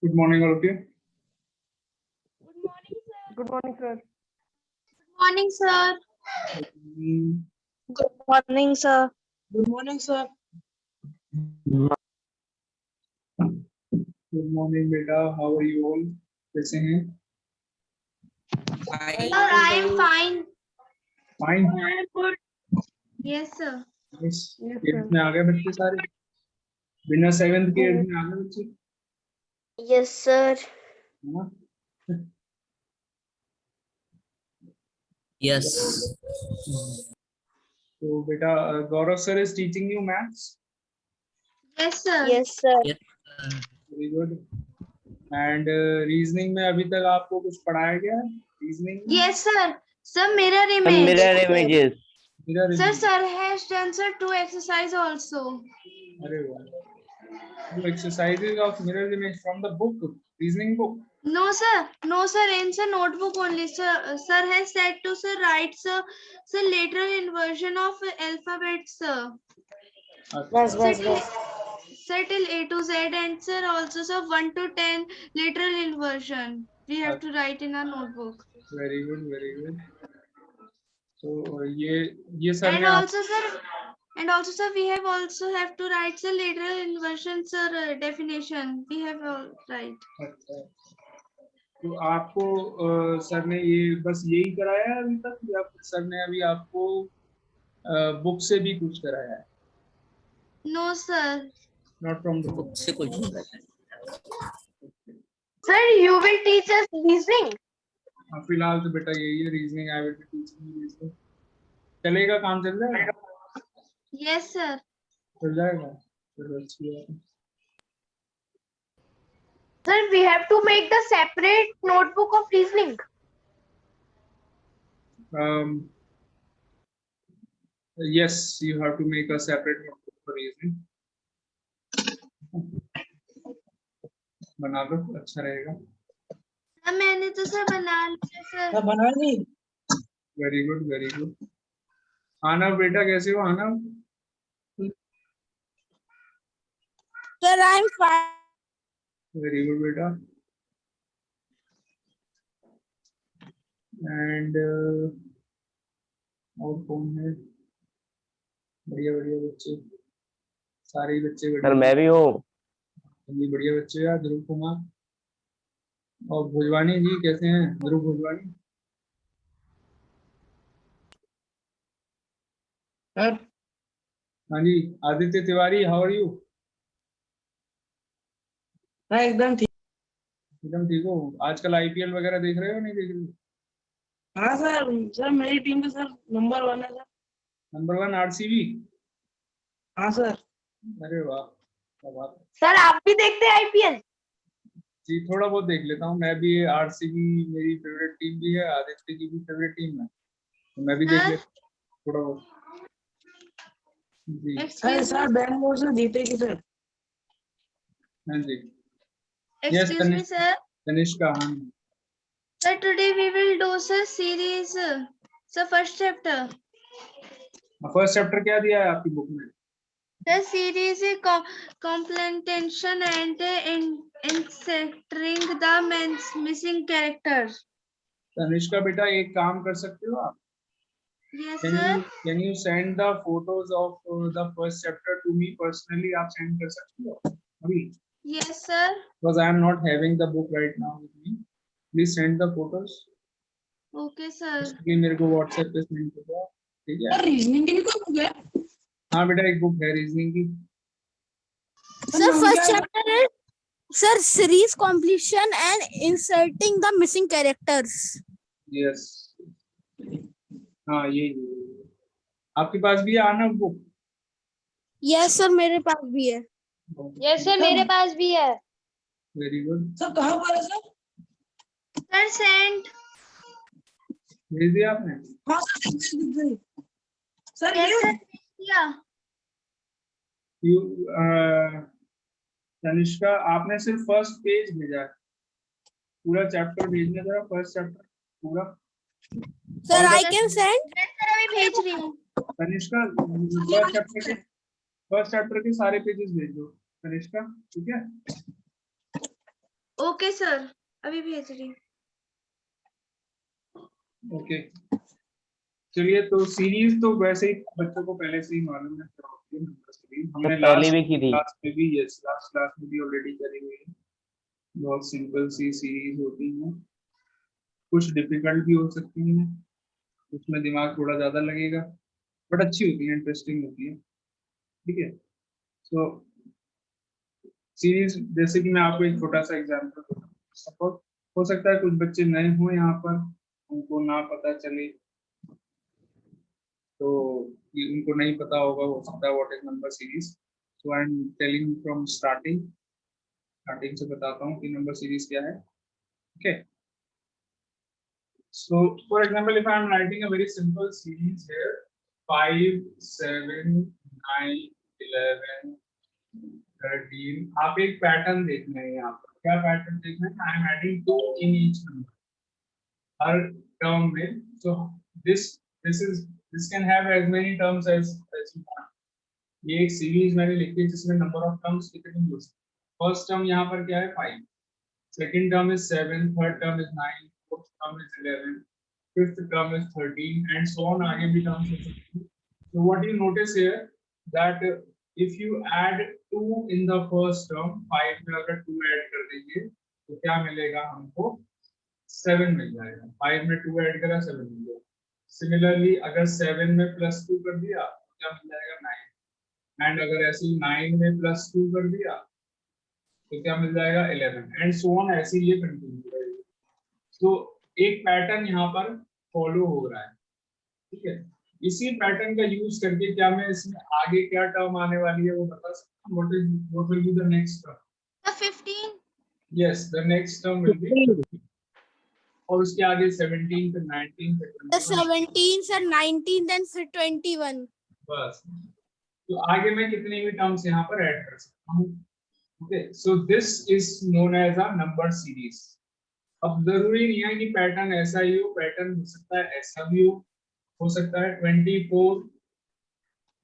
Good morning, all of you. Good morning, sir. Good morning, sir. Good morning, sir. Good morning, sir. Good morning, beta. How are you all? कैसे हैं? Sir, I am fine. Fine. I am good. Yes, sir. Yes. Yes, Eighth sir. में आ गए बच्चे सारे? बिना 7th के 8th में आ गए बच्चे? Yes, sir. है ना? Yes. So बेटा, Gaurav sir is teaching you maths. Yes, sir. Yes, sir. Yes. Very good. And reasoning में अभी तक आपको कुछ पढ़ाया गया है? Reasoning में? Yes, sir. Sir, mirror image. Mirror images. Mirror Sir, image. sir has done sir 2 exercise also. अरे वाह. Do exercises of mirror image from the book, reasoning book. No, sir. No, sir. In sir notebook only. Sir, sir has said to sir write sir literal inversion of alphabet, sir. अच्छा. Sir till A to Z and sir also sir 1 to 10 literal inversion. We have to write in our notebook. Very good, very good. So ये sir And ने also sir we have also have to write sir literal inversion sir definition. We have write. अच्छा. तो आपको sir ने ये बस यही कराया है अभी तक या सर ने अभी आपको बुक से भी कुछ कराया है? No, sir. Not from the book. से कुछ नहीं करना। Sir, you will teach us reasoning. हाँ, फिलहाल तो बेटा यही है reasoning. I will be teaching you reasoning. चलेगा? काम चल जाएगा? Yes, sir. चल जाएगा. चलो अच्छी बात है. Sir, we have to make the separate notebook of reasoning. Yes, you have to make a separate notebook for reasoning. बना दो, अच्छा रहेगा. Sir, मैंने तो सर बना लिया सर. बना ली. Very good, very good. Aanav बेटा कैसे हो Aanav? Sir, I'm fine. Very good बेटा. एंड और कौन है? बढ़िया बढ़िया बच्चे, सारे ही बच्चे सर बढ़िया. मैं भी हूँ. ये बढ़िया बच्चे यार. ध्रुव कुमार और भुजवानी जी कैसे हैं? ध्रुव भुजवानी. सर. हाँ जी. Aditya Tiwari, how are you? मैं एकदम ठीक. एकदम ठीक हो? आजकल आईपीएल वगैरह देख रहे हो नहीं देख रहे हो? हाँ सर. सर मेरी टीम में सर नंबर 1 है सर. Number 1 RCB. हाँ सर. अरे वाह, क्या बात है. Sir, आप भी देखते हैं IPL? जी थोड़ा बहुत देख लेता हूँ. मैं भी आरसीबी मेरी फेवरेट टीम भी है. आदित्य की भी फेवरेट टीम है, तो मैं भी देख लेता हूँ थोड़ा बहुत. जी. सर सर बैंगलोर से जीतेगी सर. हाँ जी. Excuse me, sir. तनिष्का. हाँ. Sir, today we will do sir series. Sir, first chapter. First chapter क्या दिया है आपकी बुक में? The series is comprehension and inserting the missing characters. Tanishka बेटा एक काम कर सकते हो आप? Yes, Can sir. you send the photos of the first chapter to me personally? आप send कर सकते हो अभी? Yes, sir. Because I am not having the book right now with me. Please send the photos. Okay, sir. इसलिए मेरे को WhatsApp पे send कर दो. ठीक है? रीजनिंग की भी कोई बुक है? हाँ बेटा एक बुक है रीजनिंग की. Sir, first chapter is sir series completion and inserting the missing characters. Yes. हाँ ये आपके पास भी है आना बुक? Yes, sir, मेरे पास भी है. Yes, sir. मेरे पास भी है. Very good. सर कहाँ पर है सर? Sir, send. भेज दिया आपने? हाँ सर. सर Yes, ये sir. Yeah. यू तनिष्का आपने सिर्फ फर्स्ट पेज भेजा है. पूरा चैप्टर भेजना जरा. फर्स्ट चैप्टर पूरा. Sir, I can send. मैं सर अभी भेज रही हूँ. तनिष्का फर्स्ट चैप्टर के सारे पेजेस भेज दो तनिष्का. ठीक है? ओके सर, अभी भेज रही हूँ। ओके, चलिए। तो सीरीज तो वैसे ही बच्चों को पहले से ही मालूम है क्या होती है नंबर सीरीज। हमने तो पहले लास्ट भी की थी। क्लास में भी, यस, लास्ट क्लास में भी ऑलरेडी करी हुई है। बहुत सिंपल सी सीरीज होती है, कुछ डिफिकल्ट भी हो सकती हैं, उसमें दिमाग थोड़ा ज्यादा लगेगा, बट अच्छी होती है, इंटरेस्टिंग होती है। ठीक है। सो सीरीज, जैसे कि मैं आपको एक छोटा सा एग्जांपल दूंगा। सपोज हो सकता है कुछ बच्चे नए हों यहाँ पर, उनको ना पता चले, तो ये उनको नहीं पता होगा, हो सकता है what is number series. So I am telling from starting से बताता हूँ कि नंबर सीरीज क्या है। Okay, so for example, if I am writing a very simple series here, 5 7 9 11 13, आप एक पैटर्न देखना है यहाँ पर। क्या पैटर्न देखना है? I am adding 2 in each number, हर टर्म में। So this can have as many terms as you want. ये एक सीरीज मैंने लिखी है जिसमें नंबर ऑफ टर्म्स कितने यूज। फर्स्ट टर्म यहाँ पर क्या है? 5, second term is 7, third term is 9, fourth term is 11, fifth term is 13, and so on, आगे भी terms हो सकती है। So what you notice here that if you add 2 in the first term, 5 में अगर 2 ऐड कर देंगे तो क्या मिलेगा हमको? 7 मिल जाएगा। 5 में 2 ऐड करा, 7 मिल जाएगा। Similarly, अगर 7 में +2 कर दिया तो क्या मिल जाएगा? 9, and अगर ऐसे ही 9 में +2 कर दिया तो क्या मिल जाएगा? 11, and so on, ऐसे ये कंटिन्यू रहेगा। तो एक पैटर्न यहाँ पर फॉलो हो रहा है। ठीक है, इसी पैटर्न का यूज करके क्या मैं इसमें आगे क्या टर्म आने वाली है वो बता सकता हूँ। What will be the next term? 15। Yes, the next term will be 15, और उसके आगे 17 फिर 19 फिर 21। 17 सर 19 देन फिर 21। बस, तो आगे मैं कितने भी टर्म्स यहाँ पर ऐड कर सकता हूँ। Okay, so this is known as a number series. अब जरूरी नहीं है कि पैटर्न ऐसा ही हो, पैटर्न हो सकता है ऐसा भी हो सकता है 24,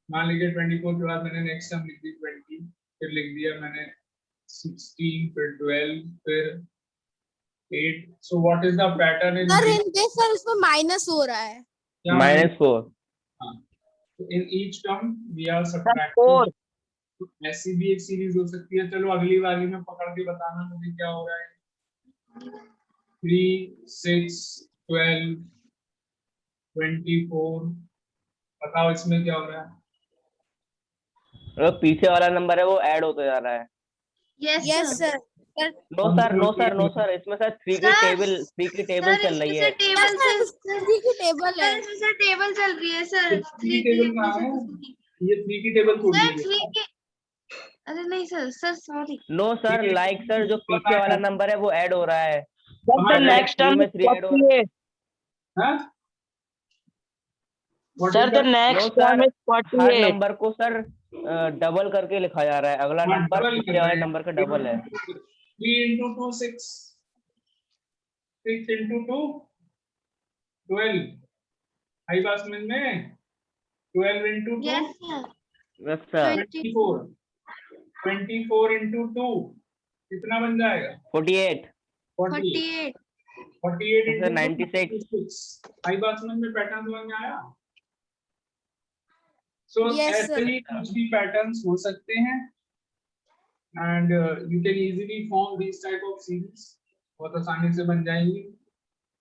मान लीजिए 24 के बाद मैंने नेक्स्ट टर्म लिख दी 20, फिर लिख दिया मैंने 16, फिर 12, फिर 8। So what is the pattern in sir इनके सर इसमें माइनस हो रहा है। -4। तो in each term we are subtracting. तो ऐसी भी एक सीरीज हो सकती है। चलो अगली वाली में पकड़ के बताना मुझे क्या हो रहा है। 3 6 12 24, बताओ इसमें क्या हो रहा है? पीछे वाला नंबर है वो ऐड होता जा रहा है। Yes sir. नो सर, इसमें सर 3 की टेबल चल रही है। टेबल से थ्री की टेबल है। इसमें सर टेबल चल रही है सर। 3 की टेबल कहाँ है? ये 3 की टेबल छोड़ सर दीजिए। 3 के, अरे नहीं sir sorry. No sir, like sir जो पीछे वाला नंबर है वो ऐड हो रहा है। सर नेक्स्ट टर्म में 3 ऐड हो रहा है। हाँ? Sir the next term is her 48। Number को सर डबल करके लिखा जा रहा है। अगला नंबर पीछे वाले नंबर का डबल है। 3 into 2 6, 6 into 2 12, आई बात समझ में? 12 into 2 yes sir. Yes sir 24, 24 into 2 कितना बन जाएगा? 48 48। 48 तो सर into 96। आई बात समझ में? पैटर्न समझ में आया? सो ऐसे ही कुछ भी पैटर्न्स हो सकते हैं, and you can easily form this type of series, बहुत आसानी से बन जाएंगी।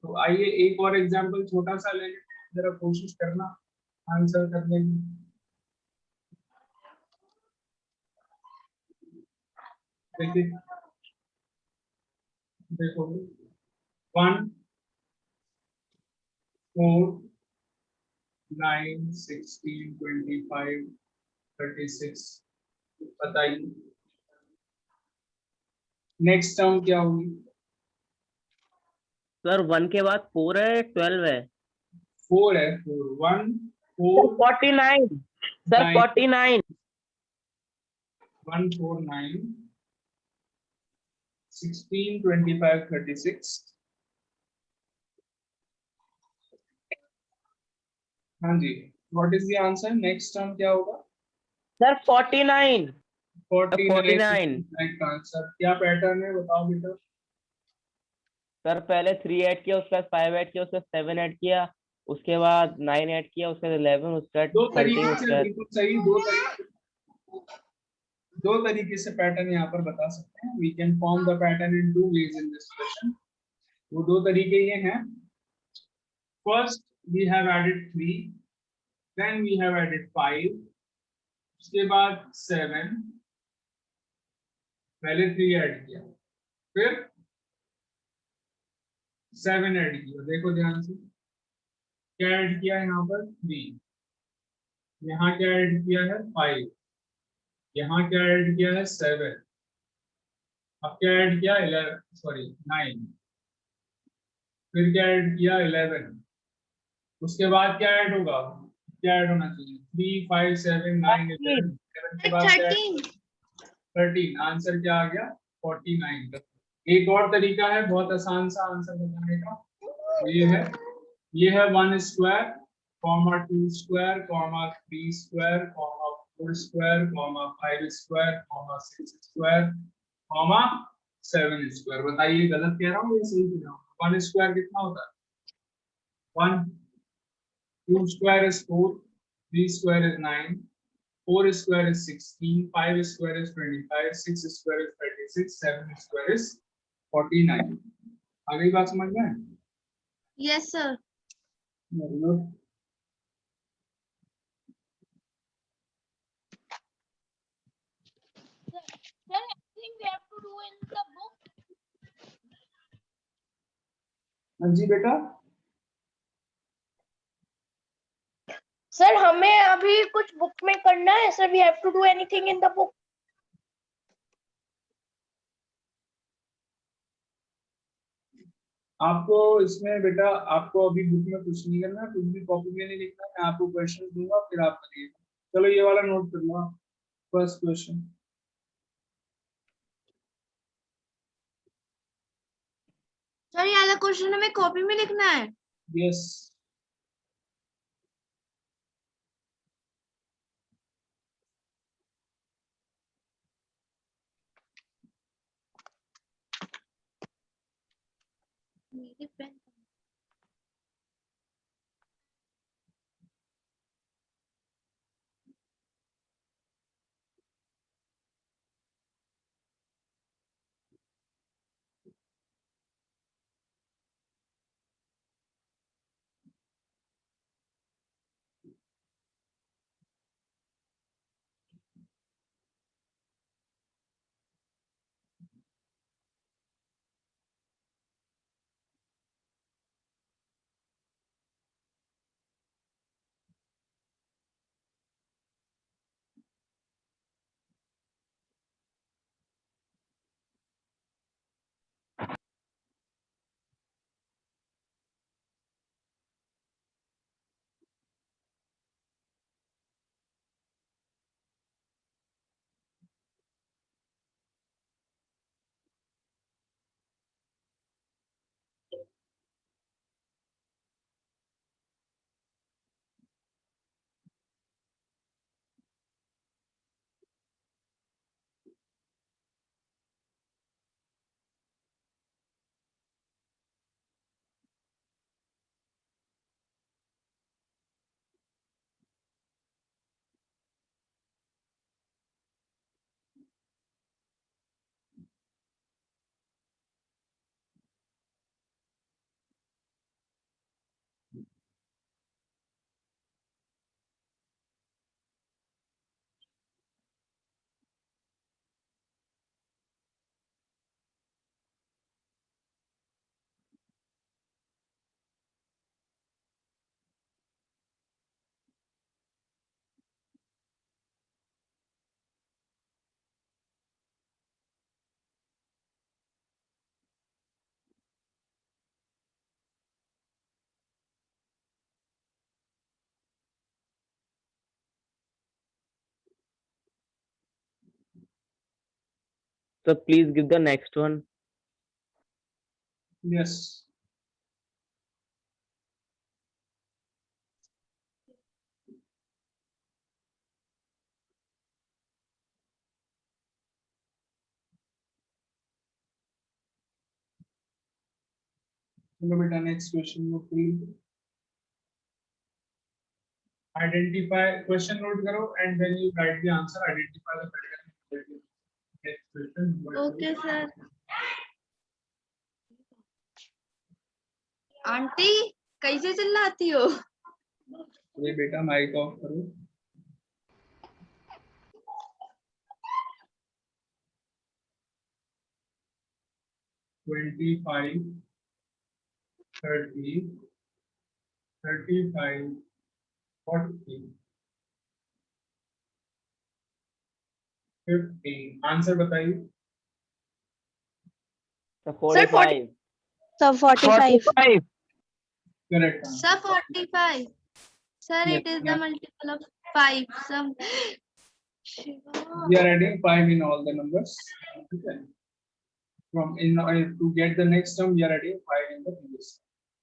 तो आइए एक और एग्जांपल छोटा सा लेंगे, जरा कोशिश करना आंसर करने की। देखिए, देखो 1 4 9 16 25 36, बताइए नेक्स्ट टर्म क्या होगी? सर 1 के बाद 4 है, 12 है। 4 है, 4 1 4 49 सर 49 1 4 9 16 25 36। हाँ जी, what is the answer? Next term क्या होगा? सर 49 49 49। Right answer. क्या पैटर्न है बताओ बेटा? सर पहले 3 ऐड किया, उसके बाद 5 ऐड किया, उसके बाद 7 ऐड किया, उसके बाद 9 ऐड किया, उसके बाद 11, उसके बाद दो 13, तरीके उसके से, बाद बिल्कुल सही, दो तरीके से पैटर्न यहाँ पर बता सकते हैं। We can form the pattern in 2 ways in this question. वो 2 तरीके ये हैं। First we have added 3, then we have added 5, उसके बाद 7, पहले 3 ऐड किया, फिर 7 ऐड किया। देखो ध्यान से, क्या ऐड किया है यहाँ पर? 3, यहाँ क्या ऐड किया है? 5, यहाँ क्या ऐड किया है? 7, अब क्या ऐड किया? 11, सॉरी 9, फिर क्या ऐड किया? 11, उसके बाद क्या ऐड होगा? क्या ऐड होना चाहिए? 3, 5, 7, 9, 11, 11 के बाद क्या? 13। 13। आंसर क्या आ गया? 49। एक और तरीका है बहुत आसान सा आंसर बताने का, तो ये है 1 square, comma 2 square, comma 3 square, comma 4 square, comma 5 square, comma 6 square, comma 7 square. बताइए गलत कह रहा हूँ या सही कह रहा हूँ? 1 स्क्वायर कितना होता है? 1, 2 square is 4, 3 square is 9, 4 square is 16, 5 square is 25, 6 square is 36, 7 square is 49। अगली बात समझ में? Yes, sir. Very good। Sir, anything we have to do in the book? हाँ जी बेटा, सर हमें अभी कुछ बुक में करना है sir, we have to do anything in the book. आपको इसमें बेटा, आपको अभी बुक में कुछ नहीं करना, कुछ भी कॉपी में नहीं लिखना। मैं आपको क्वेश्चन दूंगा, फिर आप करिए। चलो ये वाला नोट कर लो। फर्स्ट क्वेश्चन, सर ये वाला क्वेश्चन हमें कॉपी में लिखना है। यस। मेरी pen. so please give the next one. Yes. चलो बेटा नेक्स्ट क्वेश्चन को फिल आइडेंटिफाई क्वेश्चन नोट करो and then you write the answer identify the pattern next question okay sir. Aunty कैसे चिल्लाती हो? ये बेटा माइक ऑफ करो ट्वेंटी फाइव 30 35 40 15 आंसर बताइए sir 45 Sir, 45. 45. Correct Sir, 45. Sir, it is the multiple of 5. Some. we are adding 5 in all the numbers. Okay. From in to get the next term, we are adding 5 in the previous.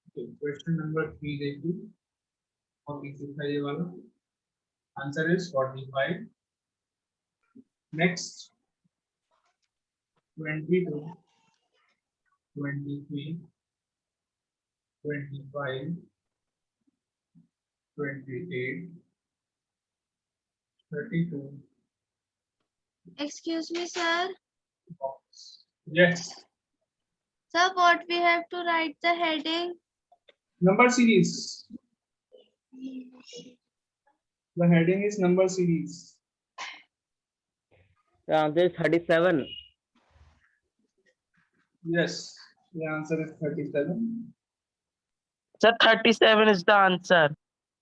Okay. Question number 3 देखिए और इसी का ये वाला answer is 45. Next 22, 23, 25, 28, 32. Excuse me, sir. Yes. Sir, what we have to write the heading? Number series. The heading is number series. the answer is 37 Yes. The answer is 37. Sir, 37 is the answer.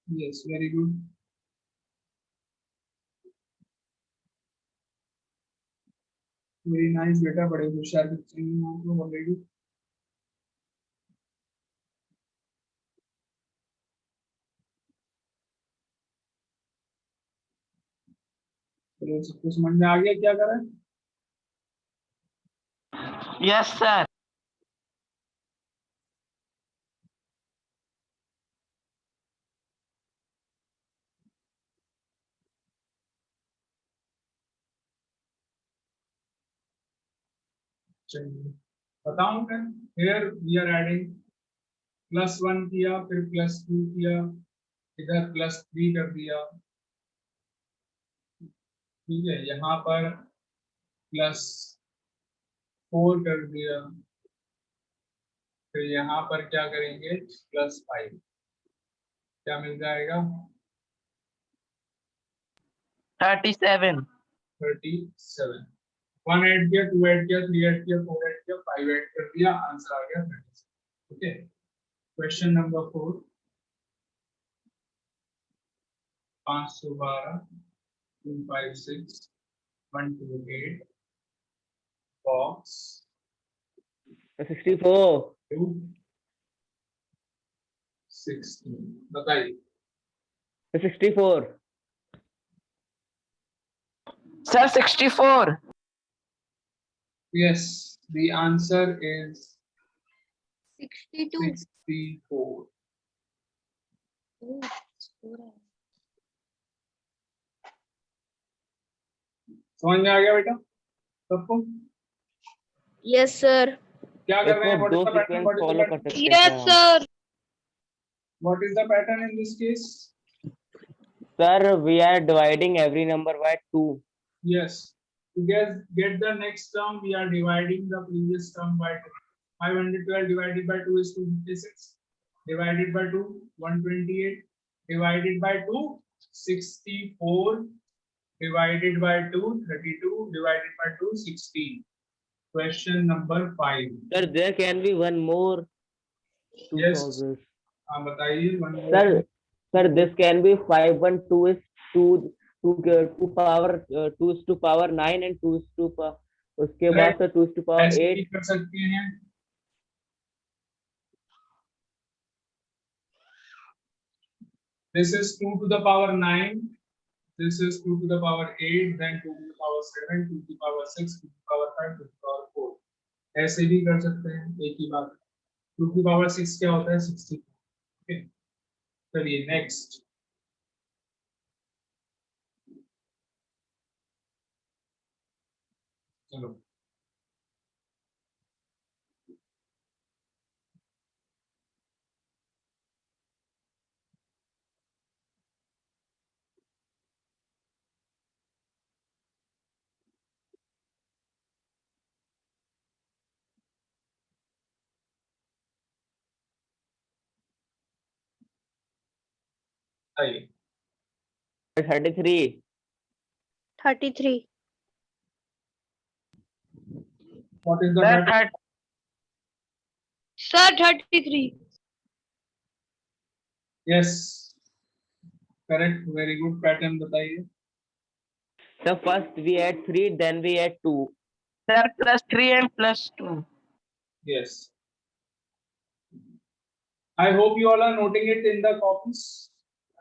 Yes, very good. Very nice बेटा बड़े होशियार बच्चे हैं आप लोग already चलो सबको समझ में आ गया क्या कर रहा है Yes, sir. चलिए बताऊं मैं here we are adding +1 किया फिर +2 किया इधर +3 कर दिया ठीक है यहाँ पर +4 कर दिया फिर यहाँ पर क्या करेंगे +5 क्या मिल जाएगा 37. 37 1 ऐड किया 2 ऐड किया 3 ऐड किया 4 ऐड किया 5 ऐड कर दिया आंसर आ गया 37 ओके क्वेश्चन नंबर 4 512 256 128 बॉक्स 64 2 16 बताइए 64 Sir, 64. yes the answer is 62. 64 समझ में आ गया बेटा सबको Yes, sir. क्या कर रहे हैं इसको दो सीक्वेंस फॉलो कर सकते हैं Yes, sir. what is the pattern in this case sir we are dividing every number by 2 yes to get the next term we are dividing the previous term by 2 512 divided by 2 is 256 divided by 2 128 divided by 2 64 divided by 2 32 divided by 2 16 question number 5 sir there can be one more two Yes. causes हाँ बताइए one more sir sir this can be 512 is 2 2 power 2 is to power 9 and 2 is to उसके बाद Correct. Sir 2 is to power ऐसे 8 भी कर सकते हैं this is 2 to the power 9 this is 2 to the power 8 then 2 to the power 7 2 to the power 6 2 to the power 5 2 to the power 4 ऐसे भी कर सकते हैं एक ही बात 2 to the power 6 क्या होता है 60 ओके चलिए नेक्स्ट चलो बताइए 33. 33. What is the Sir, pattern? Sir, 33. Yes correct, very good. Pattern बताइए। So first we add 3, then we add 2. sir, plus 3 and plus 2. Yes. I hope you all are noting it in the copies.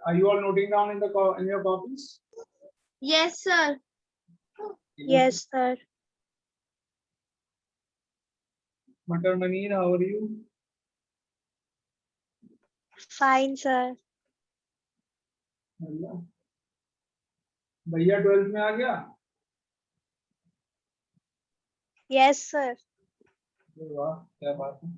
Are you all noting down in the in your copies? Yes, sir. Yes, sir. Matar Manir, how are you? Fine, sir. Allah. भैया 12th में आ गया? Yes, sir. अरे वाह, क्या बात है।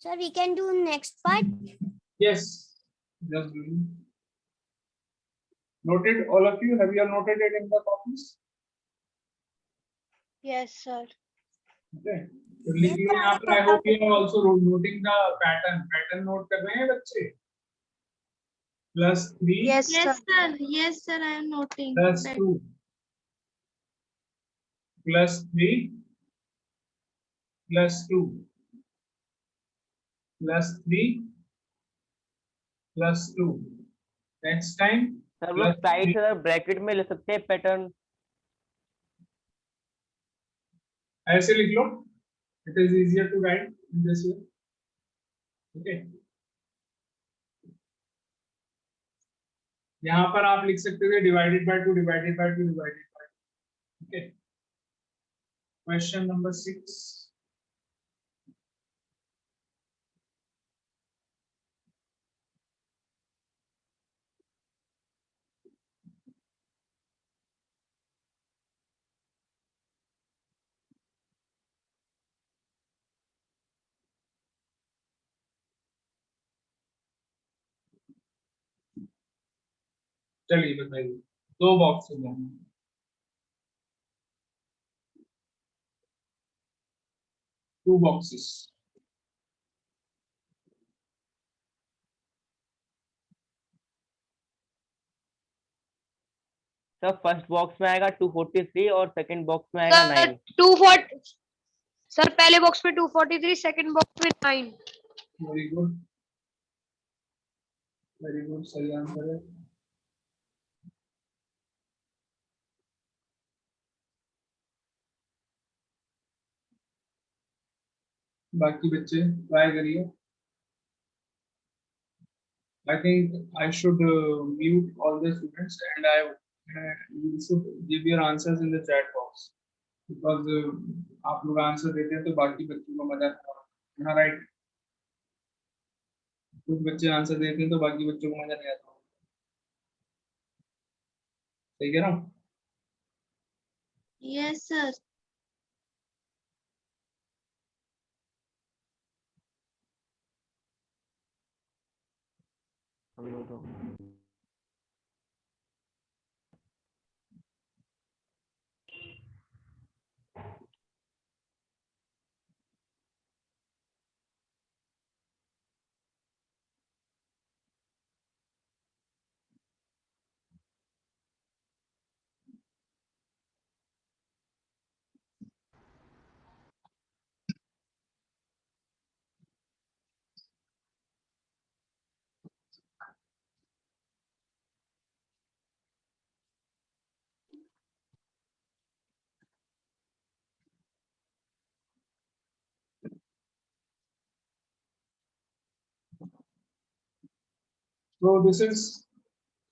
Sir, we can do next part. Yes, just doing. Noted, all of you. Have you all noted it in the copies? Yes, sir. Okay. तो लिख लो यहाँ पर। I hope you are also noting the pattern. Pattern note कर रहे हैं बच्चे? +3 Yes, Yes, sir. sir. Yes, sir. I am noting. that. +2 +3 +2 +3 +2. Next time sir लोग side +3. से ब्रैकेट में ले सकते हैं पैटर्न। ऐसे लिख लो। It is easier to write in this way. Okay. यहाँ पर आप लिख सकते थे divided by 2 divided by 2 divided by 2. Okay. Question number 6. चलिए बताइए। 2 बॉक्स हैं। 2 boxes. सर फर्स्ट बॉक्स में आएगा 243 और सेकंड बॉक्स में आएगा 9। 240. सर पहले बॉक्स में 243, सेकंड बॉक्स में 9. वेरी गुड, वेरी गुड, सही आंसर है। बाकी बच्चे ट्राई करिए। I think I should mute all the students and you should give your answers in the chat box because आप लोग आंसर देते हैं तो बाकी बच्चों को मजा आता है ना, राइट? कुछ बच्चे आंसर देते हैं तो बाकी बच्चों को मजा नहीं आता। सही कह रहा हूँ? Yes, sir. So this is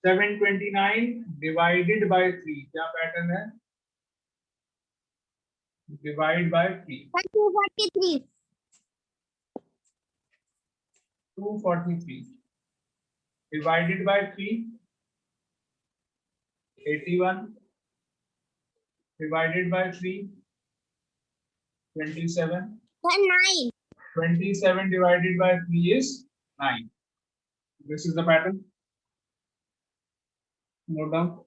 729 divided by 3. क्या पैटर्न है? Divide by 3. 243. 243 divided by 3. 81 divided by 3. 27. 9. 27 divided by 3 is 9. This is the pattern. Note down.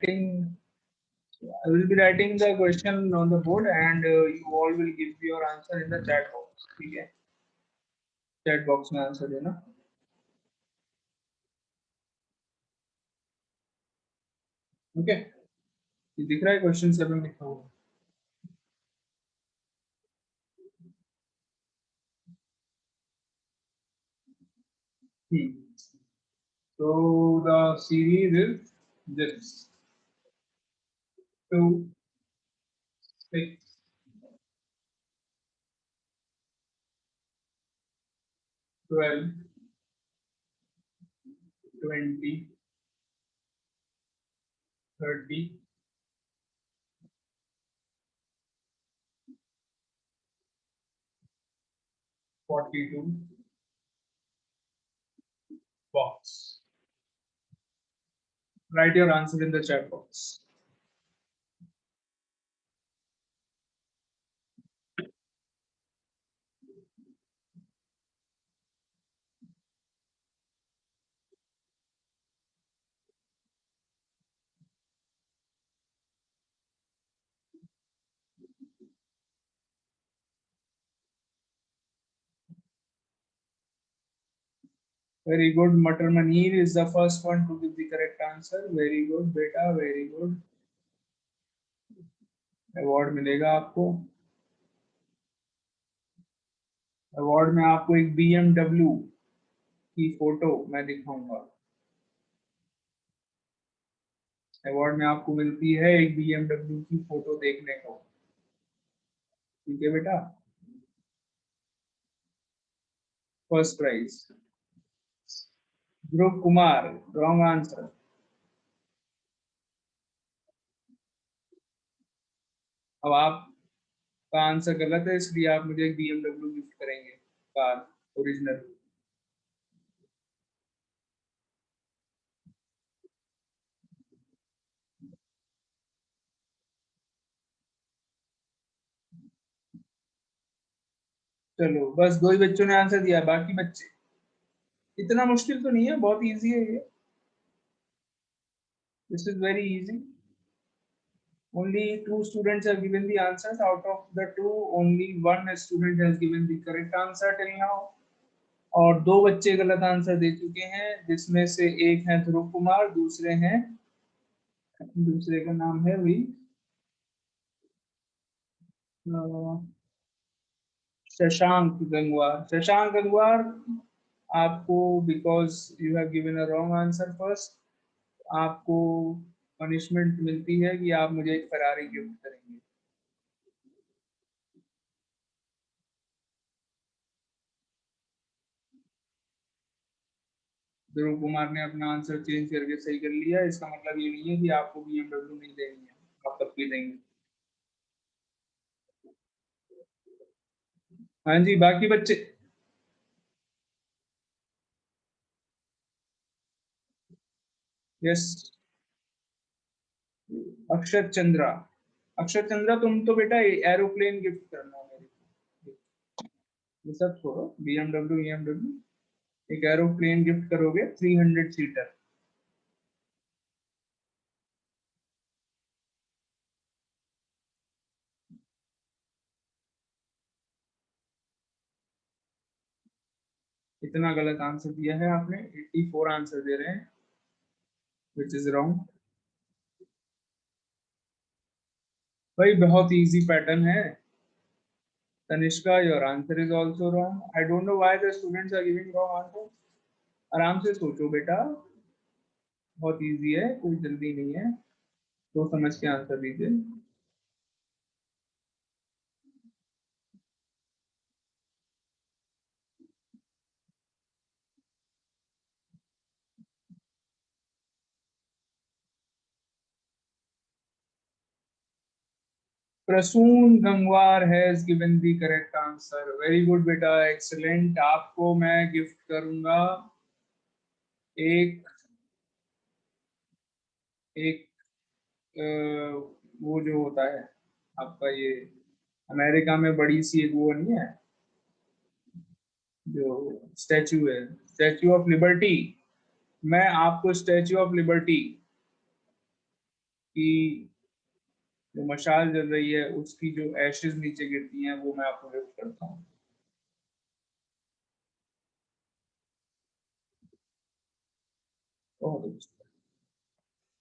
I will be writing the question on the board and you all will give your answer in the chat box. ठीक है? Chat box में answer देना. Okay? ये दिख रहा है question 7 लिखा हुआ. So the series is this 2, 6, 12, 20, 30, 42 box. Write your answer in the chat box. Very good. Matar Manir is the first one to give the correct answer. Very good, beta. Very good. Award मिलेगा आपको. Award में आपको एक BMW की photo मैं दिखाऊंगा. Award में आपको मिलती है एक BMW की फोटो देखने को. ठीक है बेटा. First prize. Dhruv Kumar, wrong answer. अब आपका आंसर गलत है इसलिए आप मुझे एक BMW गिफ्ट करेंगे कार ओरिजिनल. चलो बस 2 ही बच्चों ने आंसर दिया, बाकी बच्चे इतना मुश्किल तो नहीं है, बहुत इजी है ये। This is very easy. Only 2 students have given the answers. Out of the 2, only 1 student has given the correct answer till now. और 2 बच्चे गलत आंसर दे चुके हैं, जिसमें से एक है ध्रुव कुमार, दूसरे का नाम है वही शशांक गंगवार। शशांक गंगवार, आपको because you have given a wrong answer first, आपको पनिशमेंट मिलती है कि आप मुझे एक फरारी गिफ्ट करेंगे। ध्रुव कुमार ने अपना आंसर चेंज करके सही कर लिया। इसका मतलब ये नहीं है कि आपको BMW नहीं देनी है, आप तब भी देंगे। हाँ जी, बाकी बच्चे। यस, अक्षत चंद्रा। अक्षत चंद्रा, तुम तो बेटा एरोप्लेन गिफ्ट करना मेरे को। ये सब छोड़ो, BMW एक एरोप्लेन गिफ्ट करोगे 300 सीटर। इतना गलत आंसर दिया है आपने, 84 आंसर दे रहे हैं, विच इज रॉन्ग। भाई बहुत इजी पैटर्न है। Tanishka, your answer is also wrong. I don't know why the students are giving wrong answer. आराम से सोचो बेटा, बहुत इजी है, कोई जल्दी नहीं है, तो समझ के आंसर दीजिए। Prasoon Gangwar has given the correct answer. Very good बेटा, एक्सीलेंट। आपको मैं गिफ्ट करूंगा एक एक वो जो होता है आपका, ये अमेरिका में बड़ी सी एक वो नहीं है जो स्टैचू है, स्टैचू ऑफ लिबर्टी। मैं आपको स्टैचू ऑफ लिबर्टी की जो मशाल जल रही है उसकी जो एशेज नीचे गिरती हैं वो मैं आपको गिफ्ट करता हूँ।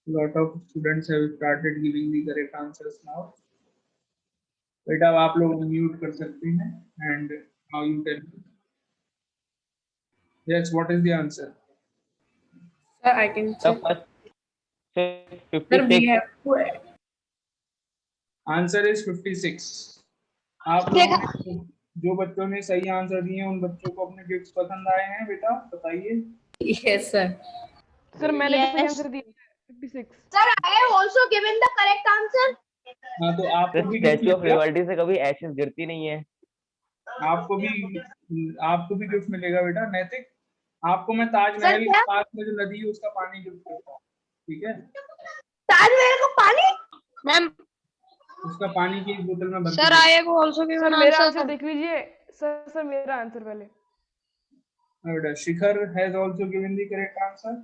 Lot of students have started giving the correct answers now. बेटा अब आप लोग म्यूट कर सकते हैं and now you tell me. Yes, what is the answer? Sir, I can The check. first Sir, we 56. have to. Answer is 56. आप लोगों ने जो बच्चों ने सही आंसर दिए उन बच्चों को अपने गिफ्ट्स पसंद आए हैं बेटा, बताइए। Yes, sir. सर मैंने भी सही Yes. आंसर दिया 56। Sir, I have also given the correct answer. हाँ, तो आपको भी गिफ्ट स्टैचू ऑफ मिलेगा, लिबर्टी से कभी एशेज गिरती नहीं है। आपको भी गिफ्ट मिलेगा बेटा। नैतिक, आपको मैं ताजमहल क्या? के पास में जो नदी है उसका पानी गिफ्ट करता हूँ, ठीक है? ताजमहल का पानी? मैम उसका पानी की एक बोतल में भर के सर देता I have also sir given मेरा आंसर आंसर। देख लीजिए। सर मेरा आंसर पहले। हूँ। बेटा Shikhar has also given the correct answer.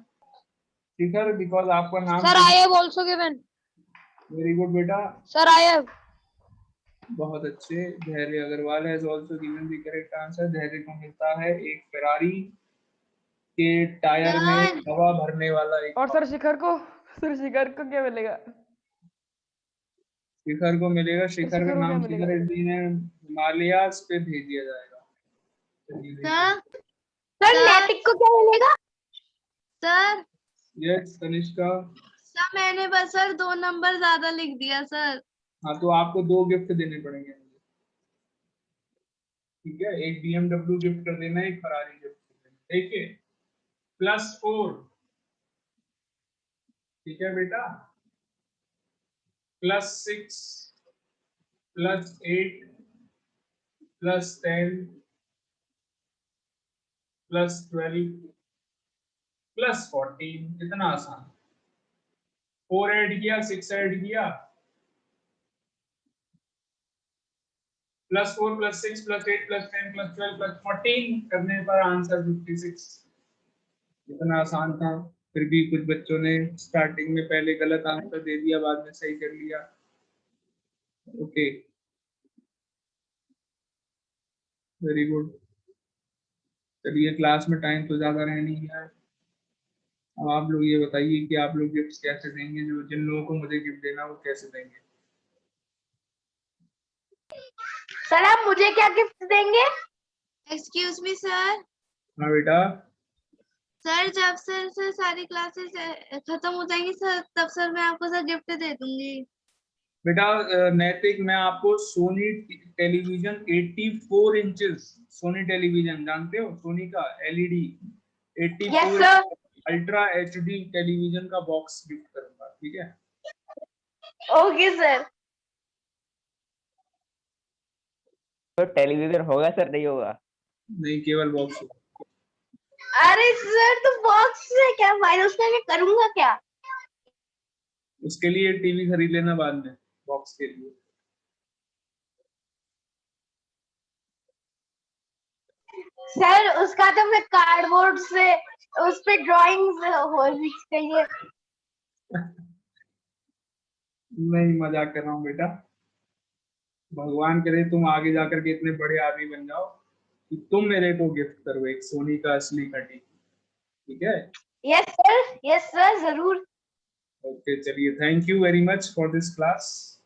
Shikhar, because आपका नाम sir I have also given. Very good बेटा, सर आई हैव। बहुत अच्छे। Dhairya Agarwal has also given the correct answer. Dhairya को मिलता है एक फेरारी के टायर में हवा भरने वाला एक और सर शिखर को क्या मिलेगा? शिखर को मिलेगा, शिखर का शिखर को क्या नाम मिलेगा? शिखर इस दिन हिमालयास पे भेज दिया जाएगा। सर सर, नैतिक को क्या मिलेगा? Sir yes Tanishka. सर मैंने बस सर 2 नंबर ज्यादा लिख दिया सर। हाँ, तो आपको 2 गिफ्ट देने पड़ेंगे, ठीक है? एक BMW गिफ्ट कर देना, एक फरारी गिफ्ट कर देना। देखिए +4, ठीक है बेटा, +6 +8 +10 +12 +14। कितना आसान। 4 ऐड किया, 6 ऐड किया, +4 +6 +8 +10 +12 +14 करने पर आंसर 56। इतना आसान था, फिर भी कुछ बच्चों ने स्टार्टिंग में पहले गलत आंसर दे दिया, बाद में सही कर लिया। Okay, very good. चलिए, क्लास में टाइम तो ज्यादा रह नहीं गया है। अब आप लोग ये बताइए कि आप लोग गिफ्ट कैसे देंगे, जो जिन लोगों को मुझे गिफ्ट देना वो कैसे देंगे। सर आप मुझे क्या गिफ्ट देंगे? Excuse me sir. हाँ बेटा, सर जब सर सारी क्लासेस खत्म हो जाएंगी सर, तब सर मैं आपको सर गिफ्ट दे दूंगी। बेटा नैतिक, मैं आपको Soni television 84 inches, Soni television जानते हो, सोनी का LED 84 yes sir. Ultra HD television का बॉक्स गिफ्ट करूंगा, ठीक है। Okay sir. तो टेलीविजन होगा सर, नहीं होगा? नहीं, केवल बॉक्स। अरे सर तो बॉक्स से क्या फायदा, उसका मैं करूंगा क्या? उसके लिए टीवी खरीद लेना बाद में, बॉक्स के लिए। सर उसका तो मैं कार्डबोर्ड से उस पे ड्राइंग्स हो चाहिए। नहीं, मजाक कर रहा हूँ बेटा। भगवान करे तुम आगे जाकर के इतने बड़े आदमी बन जाओ कि तुम मेरे को गिफ्ट करो एक सोनी का असली का टीवी, ठीक है। यस सर जरूर। ओके, चलिए, thank you very much for this class.